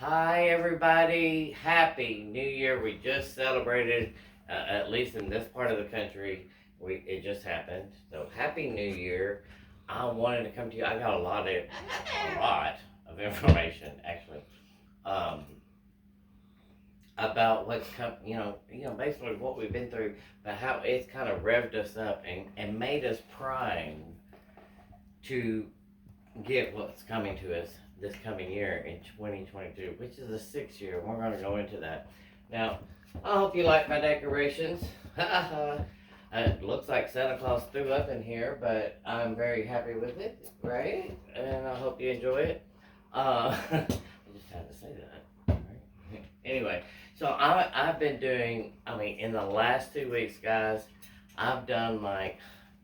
Hi, everybody. Happy New Year. We just celebrated, at least in this part of the country, it just happened. So, Happy New Year. I wanted to come to you. I got a lot of information, actually, um, about what's come, basically what we've been through, but how it's kind of revved us up and made us prime to get what's coming to us this coming year in 2022, which is the sixth year. We're going to go into that. Now, I hope you like my decorations. It looks like Santa Claus threw up in here, but I'm very happy with it, right? And I hope you enjoy it. I just had to say that. Right? Anyway, so I've been doing, in the last 2 weeks, guys, I've done like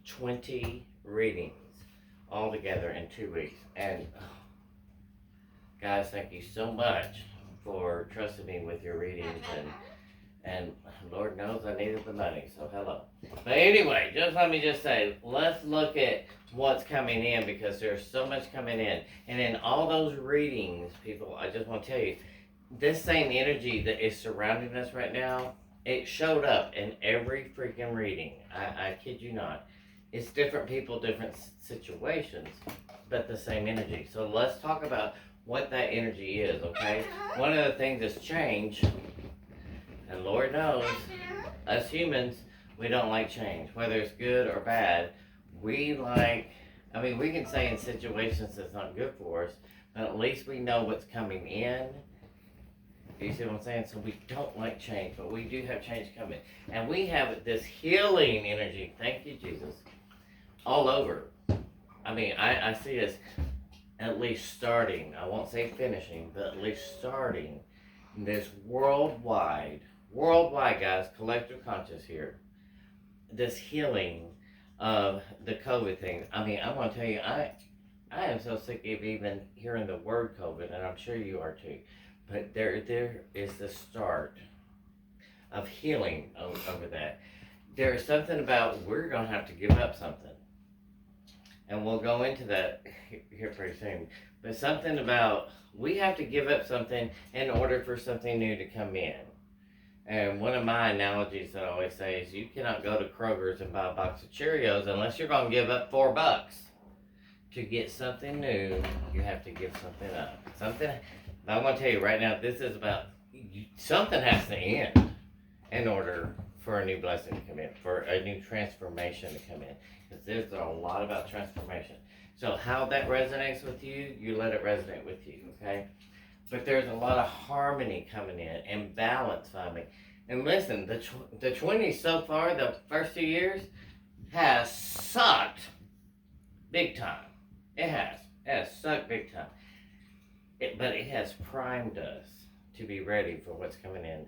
20 readings all together in 2 weeks. And guys, thank you so much for trusting me with your readings, and Lord knows I needed the money, so hello. But anyway, let me say, let's look at what's coming in, because there's so much coming in. And in all those readings, people, I just want to tell you, this same energy that is surrounding us right now, it showed up in every freaking reading. I kid you not. It's different people, different situations, but the same energy. So let's talk about what that energy is, okay? One of the things that's changed, and Lord knows, us humans, we don't like change. Whether it's good or bad, we can say in situations that's not good for us, but at least we know what's coming in. You see what I'm saying? So we don't like change, but we do have change coming. And we have this healing energy, thank you, Jesus, all over. I see us at least starting, I won't say finishing, but at least starting this worldwide, guys, collective conscious here, this healing of the COVID thing. I want to tell you, I am so sick of even hearing the word COVID, and I'm sure you are too. But there is the start of healing over that. There is something about we're going to have to give up something. And we'll go into that here pretty soon. But something about we have to give up something in order for something new to come in. And one of my analogies that I always say is you cannot go to Kroger's and buy a box of Cheerios unless you're going to give up $4. To get something new, you have to give something up. I'm going to tell you right now, this is about something has to end in order for a new blessing to come in, for a new transformation to come in. Because there's a lot about transformation. So how that resonates with you, you let it resonate with you, okay? But there's a lot of harmony coming in and balance finding. And listen, the 20s so far, the first 2 years, has sucked big time. It has sucked big time. But it has primed us to be ready for what's coming in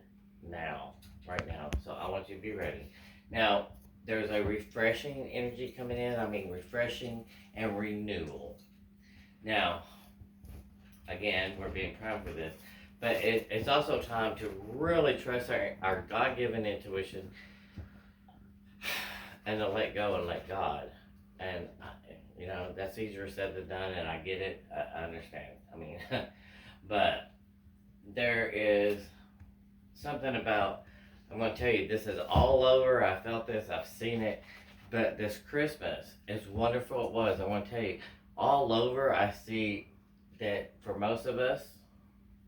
now, right now. So I want you to be ready. Now, there's a refreshing energy coming in. Refreshing and renewal. Now, again, we're being primed for this. But it's also time to really trust our God-given intuition and to let go and let God. And, that's easier said than done, and I get it. I understand. But there is something about, I'm going to tell you, this is all over. I felt this. I've seen it. But this Christmas, as wonderful it was, I want to tell you, all over, I see that for most of us,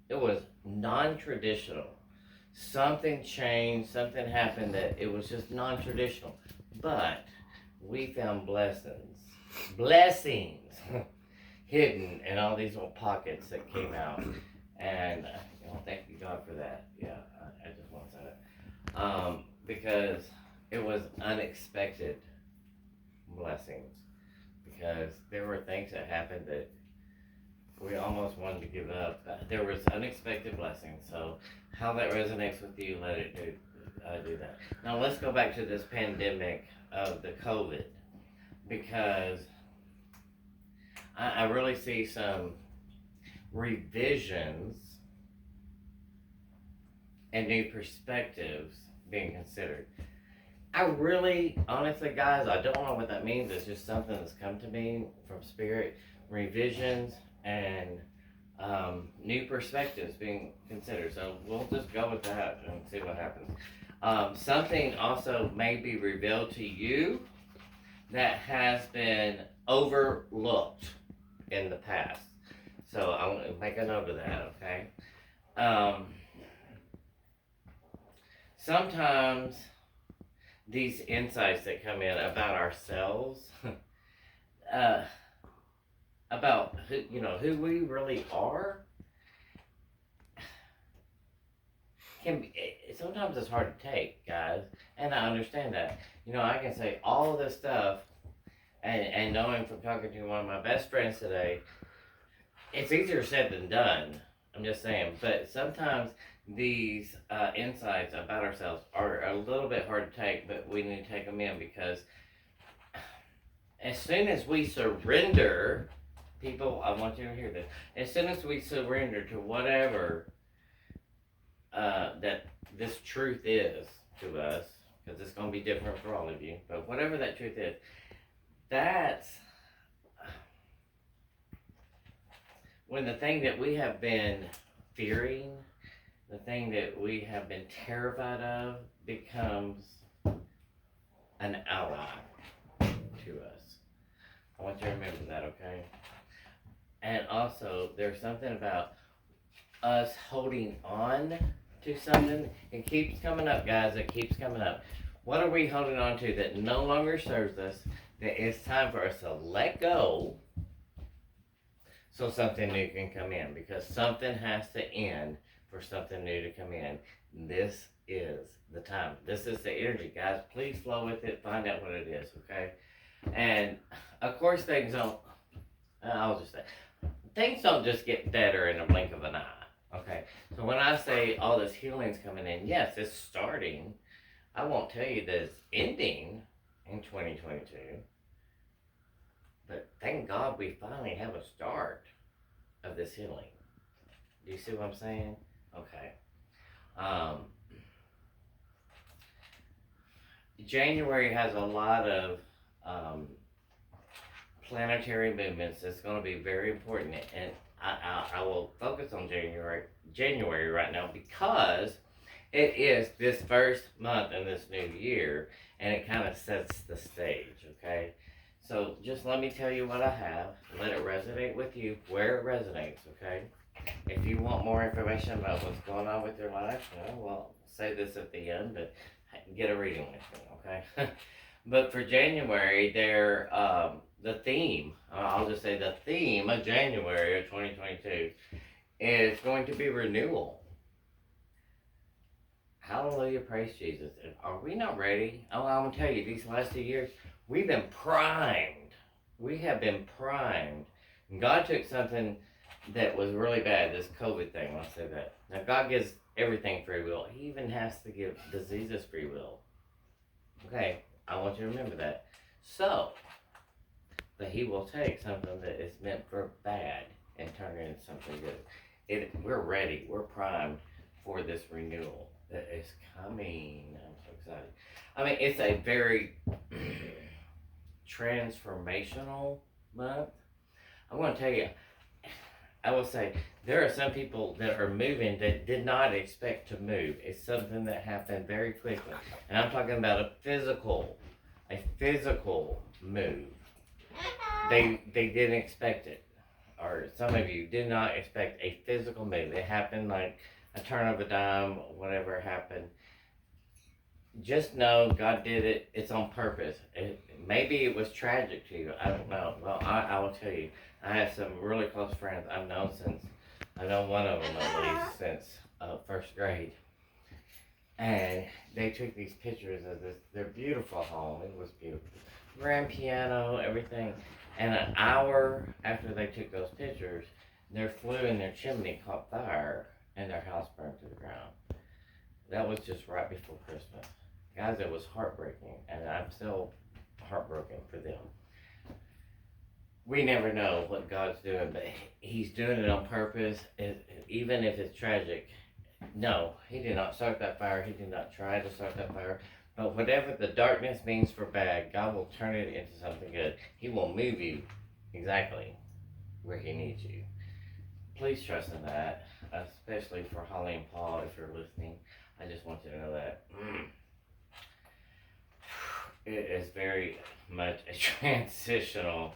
it was non-traditional. Something changed, something happened that it was just non-traditional. But we found blessings hidden in all these little pockets that came out. And thank you God for that. Yeah, I just want to say that. Because it was unexpected blessings. Because there were things that happened that we almost wanted to give up. There was unexpected blessings. So how that resonates with you, let it do that. Now let's go back to this pandemic of the COVID, because I really see some revisions and new perspectives being considered. I really, honestly, guys, I don't know what that means. It's just something that's come to me from spirit. Revisions and new perspectives being considered. So we'll just go with that and see what happens. Something also may be revealed to you that has been overlooked in the past. So I'm going to make a note of that, okay? Sometimes these insights that come in about ourselves, about who we really are, can be, sometimes it's hard to take, guys, and I understand that. I can say all this stuff, and knowing from talking to one of my best friends today, it's easier said than done. I'm just saying, but sometimes these insights about ourselves are a little bit hard to take, but we need to take them in because as soon as we surrender, people, I want you to hear this. As soon as we surrender to whatever that this truth is to us, because it's going to be different for all of you, but whatever that truth is, that's when the thing that we have been fearing, the thing that we have been terrified of, becomes an ally to us. I want you to remember that, okay? And also, there's something about us holding on to something. It keeps coming up, guys. It keeps coming up. What are we holding on to that no longer serves us, that it's time for us to let go so something new can come in? Because something has to end for something new to come in. This is the time. This is the energy, guys. Please flow with it. Find out what it is, okay? And, of course, I'll just say, things don't just get better in a blink of an eye. Okay, so when I say all this healing's coming in, yes, it's starting. I won't tell you that it's ending in 2022. But thank God we finally have a start of this healing. Do you see what I'm saying? Okay. January has a lot of planetary movements that's going to be very important, and I will focus on January right now because it is this first month in this new year, and it kind of sets the stage, okay? So just let me tell you what I have. Let it resonate with you where it resonates, okay? If you want more information about what's going on with your life, well, say this at the end, but get a reading with me, okay? But for January, the theme, I'll just say the theme of January of 2022 is going to be renewal. Hallelujah, praise Jesus. Are we not ready? Oh, I'm going to tell you, these last 2 years, we've been primed. We have been primed. And God took something that was really bad, this COVID thing, I'll say that. Now, God gives everything free will. He even has to give diseases free will. Okay, I want you to remember that. So, but he will take something that is meant for bad and turn it into something good. We're ready. We're primed for this renewal that is coming. I'm so excited. I mean, it's a very transformational month. I'm going to tell you, I will say, there are some people that are moving that did not expect to move. It's something that happened very quickly. And I'm talking about a physical move. They didn't expect it. Or some of you did not expect a physical move. It happened like a turn of a dime, whatever happened. Just know God did it. It's on purpose. Maybe it was tragic to you. I don't know. Well, I will tell you. I have some really close friends I've known one of them at least since first grade. And they took these pictures of their beautiful home. It was beautiful. Grand piano, everything. And an hour after they took those pictures, their flue in their chimney caught fire and their house burned to the ground. That was just right before Christmas. Guys, it was heartbreaking, and I'm still heartbroken for them. We never know what God's doing, but He's doing it on purpose, even if it's tragic. No, He did not start that fire. He did not try to start that fire. But whatever the darkness means for bad, God will turn it into something good. He will move you exactly where He needs you. please trust in that, especially for Holly and Paul, if you're listening. I just want you to know that it is very much a transitional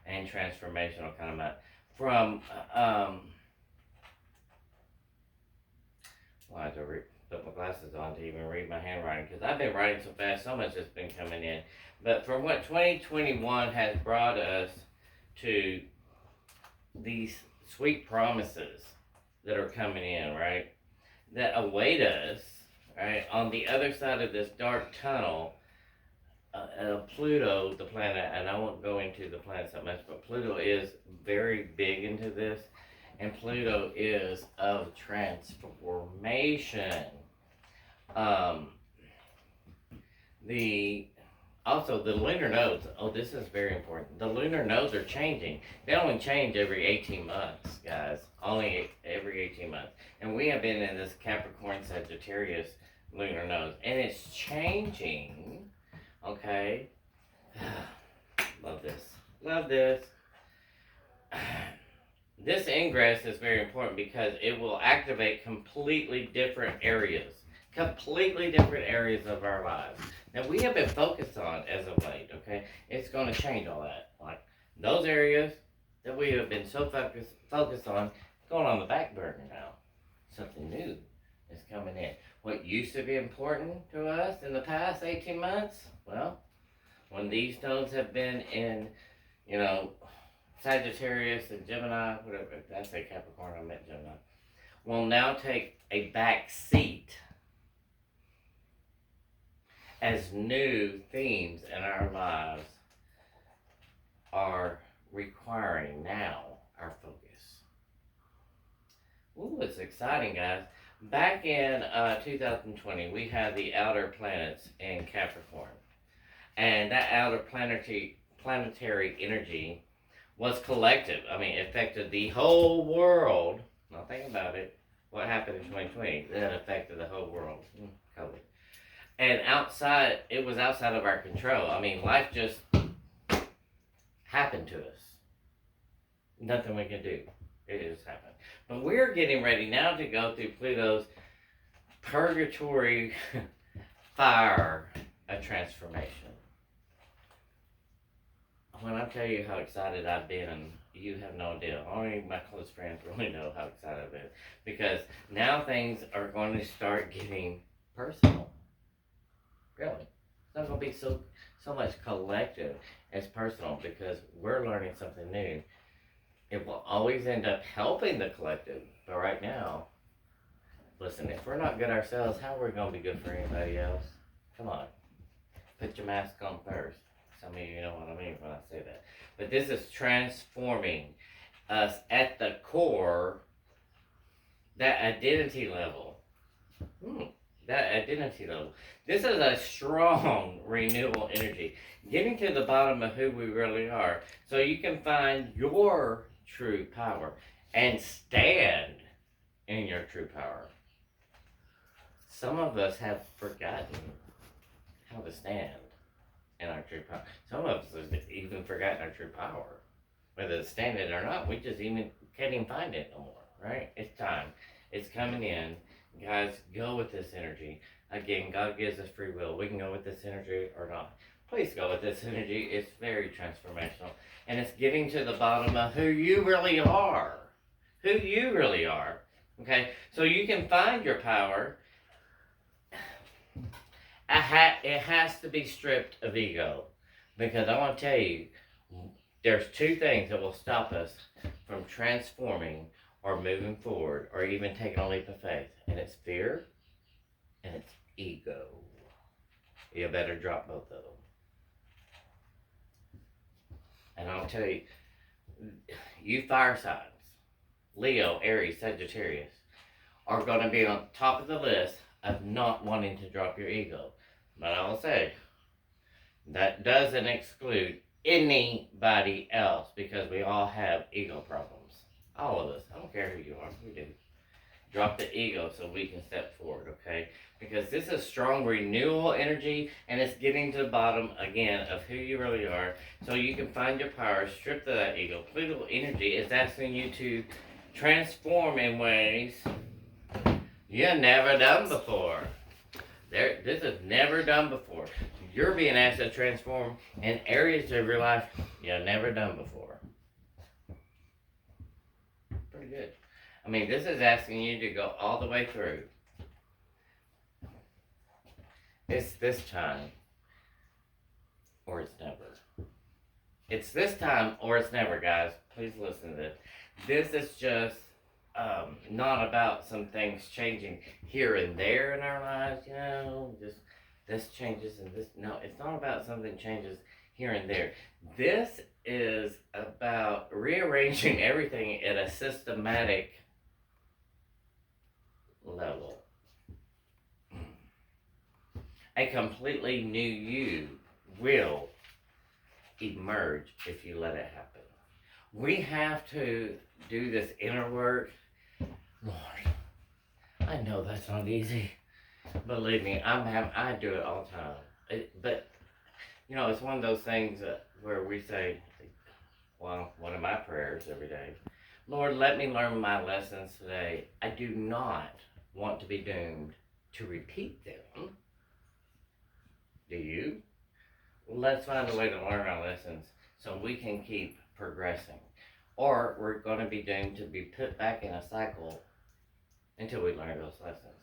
and transformational kind of month. From well, I have to put my glasses on to even read my handwriting because I've been writing so fast. So much has been coming in. But from what 2021 has brought us to these sweet promises that are coming in, right? That await us, right? On the other side of this dark tunnel, Pluto, the planet, and I won't go into the planet so much, but Pluto is very big into this, and Pluto is of transformation. The Also, the lunar nodes. Oh, this is very important. The lunar nodes are changing. They only change every 18 months, guys. Only every 18 months. And we have been in this Capricorn Sagittarius lunar nodes. And it's changing. Okay? Love this. Love this. This ingress is very important because it will activate completely different areas. Completely different areas of our lives that we have been focused on as of late, okay? It's going to change all that. Like, those areas that we have been so focused on, going on the back burner now. Something new is coming in. What used to be important to us in the past 18 months, well, when these stones have been in, Sagittarius and Gemini, whatever, I say Capricorn, I meant Gemini, will now take a back seat as new themes in our lives are requiring now our focus. Ooh, it's exciting, guys. Back in 2020, we had the outer planets in Capricorn. And that outer planetary energy was collective. I mean, it affected the whole world. Now think about it. What happened in 2020? That affected the whole world. COVID. And it was outside of our control. I mean, life just happened to us. Nothing we can do. It just happened. But we're getting ready now to go through Pluto's purgatory fire of transformation. When I tell you how excited I've been, you have no idea. Only my close friends really know how excited I've been. Because now things are going to start getting personal. Really. It's not going to be so much collective as personal because we're learning something new. It will always end up helping the collective. But right now, listen, if we're not good ourselves, how are we going to be good for anybody else? Come on. Put your mask on first. Some of you know what I mean when I say that. But this is transforming us at the core, that identity level. That identity level. This is a strong renewal energy. Getting to the bottom of who we really are. So you can find your true power and stand in your true power. Some of us have forgotten how to stand in our true power. Some of us have even forgotten our true power. Whether it's standing or not, we just can't even find it no more, right? It's time. It's coming in. Guys, go with this energy. Again, God gives us free will. We can go with this energy or not. Please go with this energy. It's very transformational. And it's getting to the bottom of who you really are. Who you really are. Okay? So you can find your power. It has to be stripped of ego. Because I want to tell you, there's two things that will stop us from transforming or moving forward or even taking a leap of faith. And it's fear and it's ego. You better drop both of them. And I'll tell you, you fire signs, Leo, Aries, Sagittarius, are going to be on top of the list of not wanting to drop your ego. But I will say, that doesn't exclude anybody else because we all have ego problems. All of us. I don't care who you are. We do. Drop the ego so we can step forward, okay? Because this is strong renewal energy and it's getting to the bottom again of who you really are so you can find your power, strip that ego. Pluto energy is asking you to transform in ways you never done before. This is never done before. You're being asked to transform in areas of your life you never done before. Pretty good. I mean, this is asking you to go all the way through. It's this time, or it's never. It's this time, or it's never, guys. Please listen to this. This is just not about some things changing here and there in our lives, just this changes and this. No, it's not about something changes here and there. This is about rearranging everything at a systematic level. A completely new you will emerge if you let it happen. We have to do this inner work. Lord, I know that's not easy. Believe me, I do it all the time. But it's one of those things where we say, well, one of my prayers every day, Lord, let me learn my lessons today. I do not want to be doomed to repeat them. Do you? Let's find a way to learn our lessons so we can keep progressing. Or we're going to be doomed to be put back in a cycle until we learn those lessons.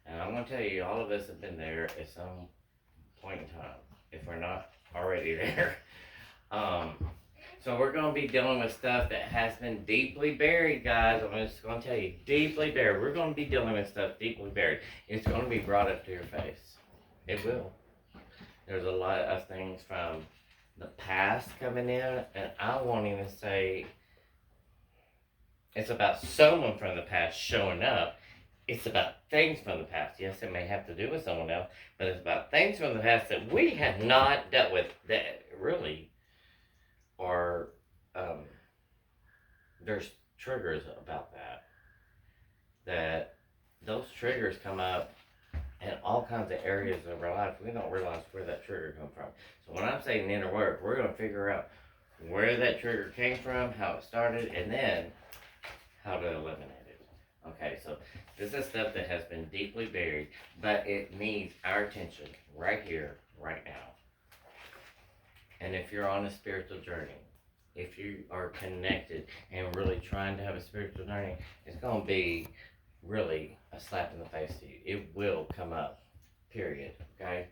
And I'm going to tell you, all of us have been there at some point in time, if we're not already there. So we're going to be dealing with stuff that has been deeply buried, guys. I'm just going to tell you, deeply buried. We're going to be dealing with stuff deeply buried. It's going to be brought up to your face. It will. There's a lot of things from the past coming in, and I won't even say it's about someone from the past showing up. It's about things from the past. Yes, it may have to do with someone else, but it's about things from the past that we have not dealt with that really are, there's triggers about that those triggers come up in all kinds of areas of our life. We don't realize where that trigger comes from. So when I'm saying inner work, we're going to figure out where that trigger came from, how it started, and then how to eliminate it. Okay, so this is stuff that has been deeply buried, but it needs our attention right here, right now. And if you're on a spiritual journey, if you are connected and really trying to have a spiritual journey, it's going to be really a slap in the face to you. It will come up, period, okay?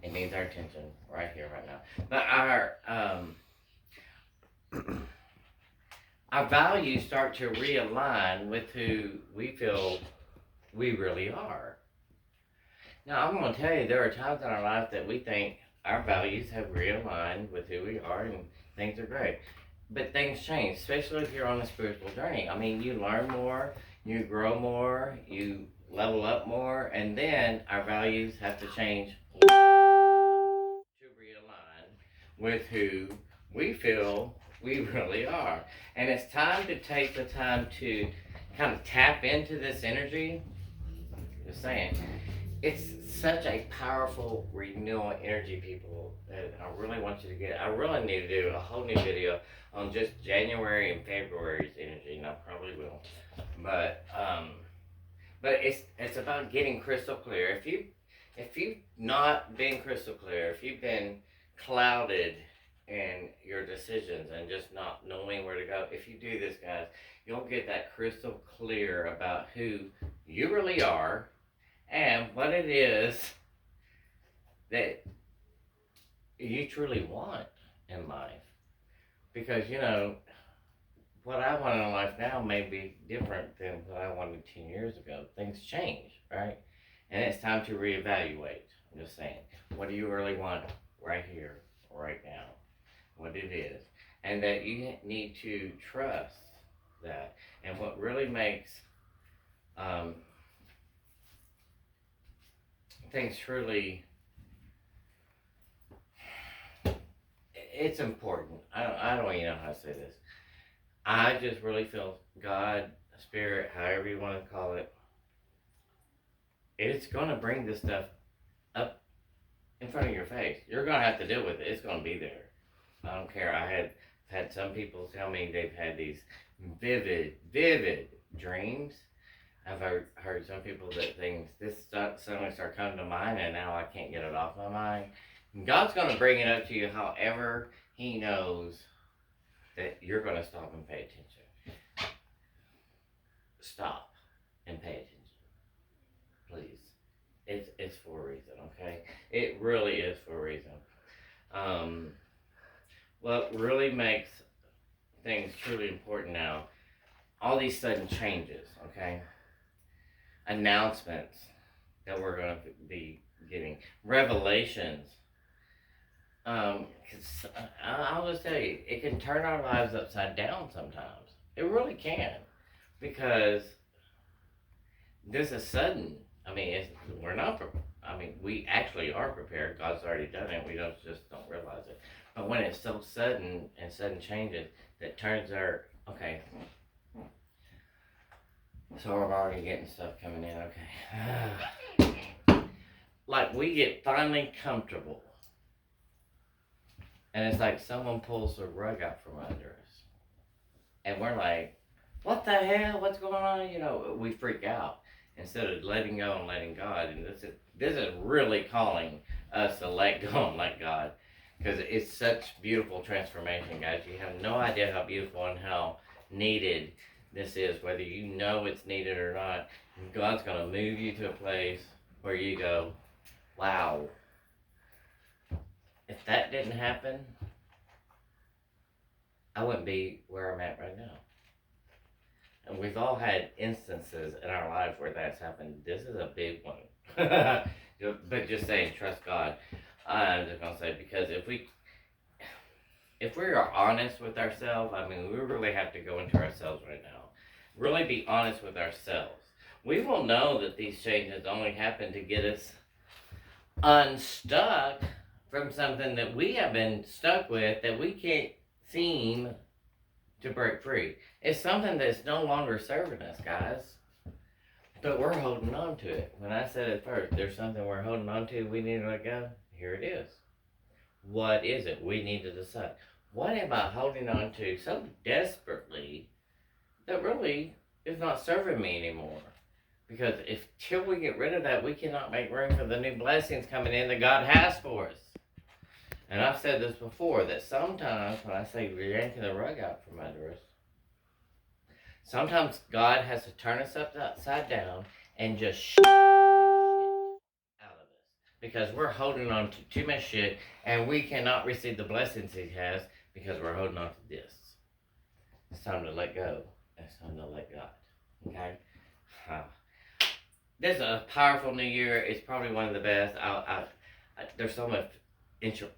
It needs our attention right here, right now. But our values start to realign with who we feel we really are. Now, I'm going to tell you, there are times in our life that we think our values have realigned with who we are and things are great. But things change, especially if you're on a spiritual journey. I mean, you learn more, you grow more, you level up more, and then our values have to change to realign with who we feel we really are. And it's time to take the time to kind of tap into this energy. Just saying, it's such a powerful renewal energy, people, that I really want you to get. I really need to do a whole new video on just January and February's energy, and I probably will. But it's about getting crystal clear. If you've not been crystal clear, if you've been clouded in your decisions and just not knowing where to go, if you do this, guys, you'll get that crystal clear about who you really are and what it is that you truly want in life. Because, what I want in life now may be different than what I wanted 10 years ago. Things change, right? And it's time to reevaluate. I'm just saying, what do you really want right here, right now? What it is. And that you need to trust that. And what really makes things truly, it's important. I don't even know how to say this. I just really feel God, Spirit, however you want to call it, it's going to bring this stuff up in front of your face. You're going to have to deal with it. It's going to be there. I don't care. I had had some people tell me they've had these vivid dreams. I've heard some people that things this suddenly start coming to mind, and now I can't get it off my mind. God's going to bring it up to you however He knows that you're going to stop and pay attention. Stop and pay attention, please. It's for a reason, okay? It really is for a reason. What really makes things truly important now, all these sudden changes, okay? Announcements that we're going to be getting, revelations. Cause I'll just tell you, it can turn our lives upside down sometimes. It really can, because this is sudden. I mean, we're not. I mean, we actually are prepared. God's already done it. We just don't realize it. But when it's so sudden and sudden changes, that turns our okay. So I'm already getting stuff coming in. Okay. Like we get finally comfortable, and it's like someone pulls the rug out from under us, and we're like, "What the hell? What's going on?" You know, we freak out instead of letting go and letting God. And this is really calling us to let go and let God, because it's such beautiful transformation, guys. You have no idea how beautiful and how needed this is, whether you know it's needed or not. God's going to move you to a place where you go, wow, if that didn't happen, I wouldn't be where I'm at right now. And we've all had instances in our life where that's happened. This is a big one. But just saying, trust God. I'm just going to say, because if we are honest with ourselves, I mean, we really have to go into ourselves right now. Really be honest with ourselves. We will know that these changes only happen to get us unstuck from something that we have been stuck with that we can't seem to break free. It's something that's no longer serving us, guys. But we're holding on to it. When I said it first, there's something we're holding on to, we need to let go. Here it is. What is it? We need to decide. What am I holding on to so desperately that really is not serving me anymore? Because till we get rid of that, we cannot make room for the new blessings coming in that God has for us. And I've said this before, that sometimes when I say we're yanking the rug out from under us, sometimes God has to turn us upside down and just shit out of us. Because we're holding on to too much shit, and we cannot receive the blessings He has because we're holding on to this. It's time to let go. It's time to let God. Okay? This is a powerful new year. It's probably one of the best. There's so much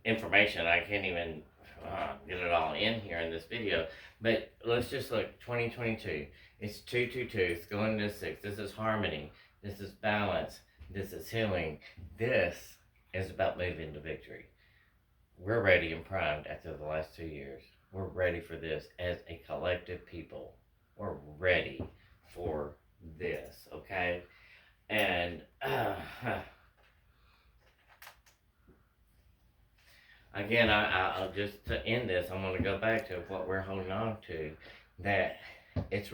information, I can't even get it all in here in this video. But let's just look. 2022. It's 222. It's going to 6. This is harmony. This is balance. This is healing. This is about moving to victory. We're ready and primed after the last 2 years. We're ready for this as a collective people. We're ready for this, okay? And again, I'll just to end this, I'm going to go back to what we're holding on to. That it's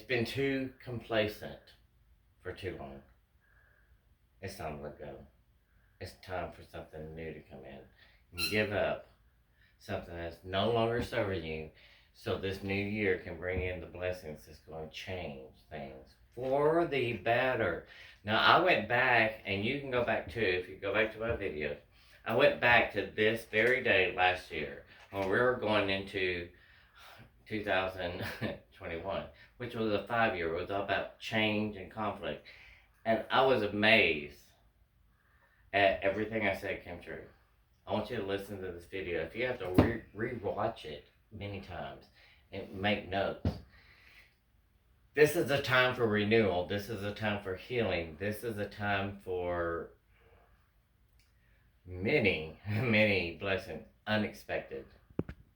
been too complacent for too long. It's time to let go. It's time for something new to come in. You give up something that's no longer serving you, so this new year can bring in the blessings that's going to change things for the better. Now, I went back, and you can go back too, if you go back to my video. I went back to this very day last year when we were going into 2021, which was a 5-year. It was all about change and conflict. And I was amazed at everything I said came true. I want you to listen to this video. If you have to re-watch it many times and make notes. This is a time for renewal. This is a time for healing. This is a time for many, many blessings, unexpected.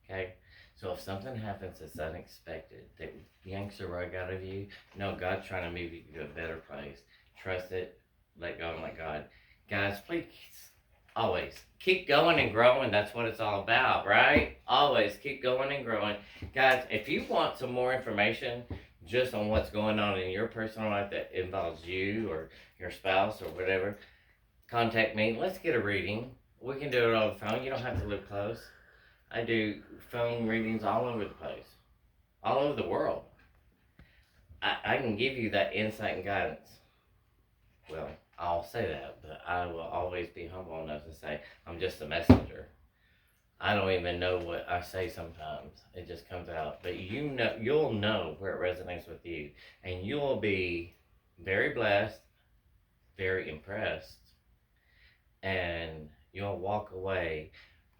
Okay? So if something happens that's unexpected, that yanks the rug out of you, no, God's trying to move you to a better place. Trust it, let go, and let God. Guys, always keep going and growing. That's what it's all about, right? Always keep going and growing. Guys, if you want some more information just on what's going on in your personal life that involves you or your spouse or whatever, contact me. Let's get a reading. We can do it on the phone. You don't have to live close. I do phone readings all over the place, all over the world. I can give you that insight and guidance. Well, I'll say that, but I will always be humble enough to say I'm just a messenger. I don't even know what I say sometimes. It just comes out. But you'll know where it resonates with you, and you'll be very blessed, very impressed, and you'll walk away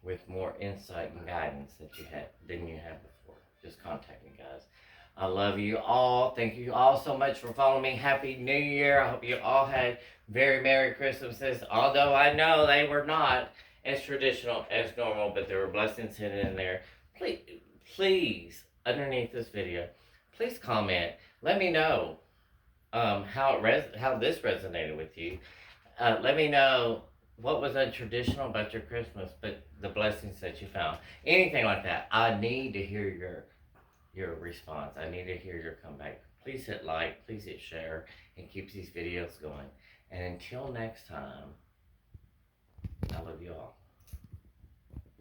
with more insight and guidance than you had before. Just contact me, guys. I love you all. Thank you all so much for following me. Happy New Year. I hope you all had very Merry Christmases. Although I know they were not as traditional as normal, but there were blessings hidden in there. Please, underneath this video, please comment. Let me know how this resonated with you. Let me know what was untraditional about your Christmas, but the blessings that you found. Anything like that. I need to hear your response. I need to hear your comeback. Please hit like, please hit share, and keep these videos going. And until next time, I love you all.